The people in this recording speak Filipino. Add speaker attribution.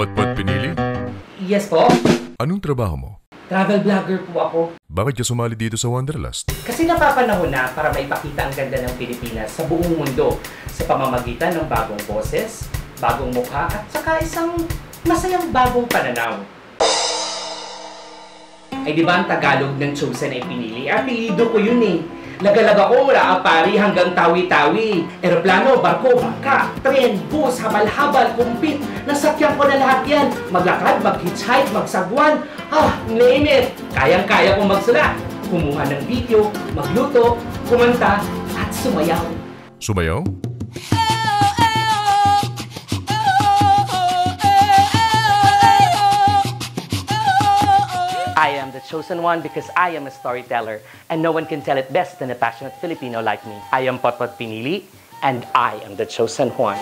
Speaker 1: Potpot pinili?
Speaker 2: Yes po.
Speaker 1: Anong trabaho mo?
Speaker 2: Travel vlogger po ako.
Speaker 1: Bakit ka sumali dito sa Wanderlust?
Speaker 2: Kasi napapanahon na para maipakita ang ganda ng Pilipinas sa buong mundo sa pamamagitan ng bagong boses, bagong mukha at saka isang masayang bagong pananaw. Ay di ba ang Tagalog ng Chosen ay pinili? Apelido ko yun eh. Lagalag ako mula Apari hanggang Tawi-Tawi. Eroplano, barko, bangka, tren, bus, habal-habal, kumpit. Nasakyan ko na lahat yan. Maglakad, mag-hitchhike, magsagwan. Name it. Kayang-kaya kong magsulat. Kumuha ng video, magluto, kumanta, at sumayaw.
Speaker 1: Sumayaw?
Speaker 2: I am the chosen one because I am a storyteller and no one can tell it best than a passionate Filipino like me. I am Potpot Pinili and I am the chosen one.